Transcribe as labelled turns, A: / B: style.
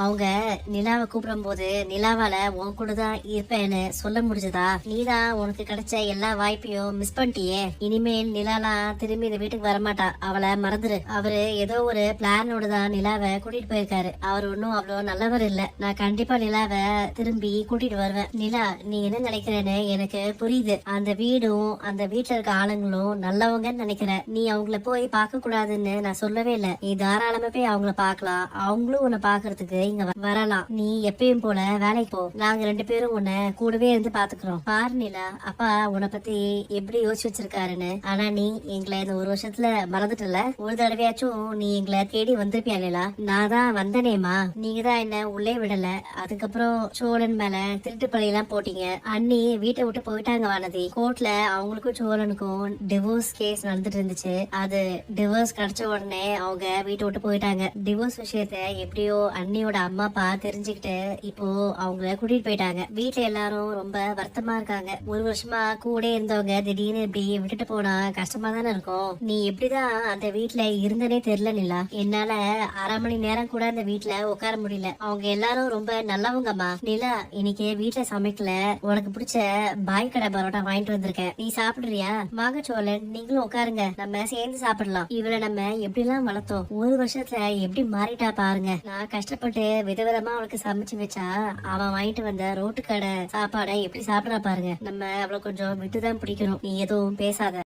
A: அவங்க நிலாவை கூப்பிடும் போது நிலாவால உன் கூட தான் இருப்பேன்னு சொல்ல முடிஞ்சதா? நீதான் உனக்கு கிடைச்ச எல்லா வாய்ப்பையும் மிஸ் பண்ணிட்டியே. இனிமேல் நிலாலாம் திரும்பி இந்த வீட்டுக்கு வரமாட்டா. அவளை மறந்துரு. அவரு ஏதோ ஒரு பிளானோட தான் நிலாவை கூட்டிட்டு போயிருக்காரு. அவர் ஒன்னும் அவ்வளவு நல்லவர் இல்ல. நான் கண்டிப்பா நிலாவை திரும்பி கூட்டிட்டு வருவேன். நிலா, நீ என்ன நினைக்கிறேன்னு எனக்கு புரியுது. அந்த வீடும் அந்த வீட்டுல இருக்க ஆளுங்களும் நல்லவங்கன்னு நினைக்கிறேன். நீ அவங்கள போய் பார்க்க கூடாதுன்னு நான் சொல்லவே இல்லை. நீ தாராளமா போய் அவங்கள பார்க்கலாம். அவங்களும் உன்னை பாக்குறதுக்கு இங்க வரலாம். நீ எப்பயும் போல வேலைக்கு போ. நாங்க 2 பேரும் உன்னை கூடவே இருந்து பாத்துக்கிறோம். பாரு நிலா, அப்பா உன்னை பத்தி எப்படி யோசிச்சு வச்சிருக்காருன்னு. ஆனா நீ எங்களை இந்த ஒரு வருஷத்துல மறந்துட்டல. ஒரு தடவையாச்சும் நீ எங்களை தேடி வந்திருப்பியா நிலா? நான் தான் வந்தனேமா. நீங்க தான் என்ன உள்ளே விடல. அதுக்கப்புறம் சோழன் மேல திருட்டு பழியெல்லாம் போட்டீங்க. அண்ணி வீட்டை விட்டு போயிட்டாங்க வானதி. கோர்ட்ல அவங்களுக்கும் சோழனுக்கும் டிவோர்ஸ் கேஸ் நடந்துட்டு இருந்துச்சு. அது டிவோர்ஸ் கிடைச்ச உடனே அவங்க வீட்டை விட்டு போயிட்டாங்க. டிவோர்ஸ் விஷயத்த எப்படியோ அண்ணியோட அம்மா அப்பா தெரிஞ்சுக்கிட்டு இப்போ அவங்கள கூட்டிட்டு போயிட்டாங்க. வீட்டுல எல்லாரும் ரொம்ப வருத்தமா இருக்காங்க. ஒரு வருஷமா கூட இருந்தவங்க திடீர்னு இப்படி விட்டுட்டு போனா கஷ்டமா தானே இருக்கும். நீ எப்படிதான் அந்த வீட்டுல இருந்தனே தெரியல நிலா. என்னால 1/2 மணி நேரம் கூட அந்த வீட்டுல உட்கார முடியல. அவங்க எல்லாரும் ரொம்ப நல்லவங்கம்மா. நிலா, இன்னைக்கு வீட்டுல சமைக்கல. உனக்கு பிடிச்ச பாய் கடை பரோட்டா வாங்கிட்டு வந்திருக்கேன். நீ சாப்பிடுறியா? வாங்க சோழன், நீங்களும் உட்காருங்க. நம்ம சேர்ந்து சாப்பிடலாம். இவளை நம்ம எப்படி எல்லாம் வளர்த்தோம். ஒரு வருஷத்துல எப்படி மாறிட்டா பாருங்க. நான் கஷ்டப்பட்டு விதவிதமா அவளுக்கு சமைச்சு வச்சா அவன் வாங்கிட்டு வந்த ரோட்டு கடை சாப்பாடை எப்படி சாப்பிடறா பாருங்க. நம்ம அவளை கொஞ்சம் விட்டுதான் பிடிக்கணும். நீ எதுவும் பேசாத.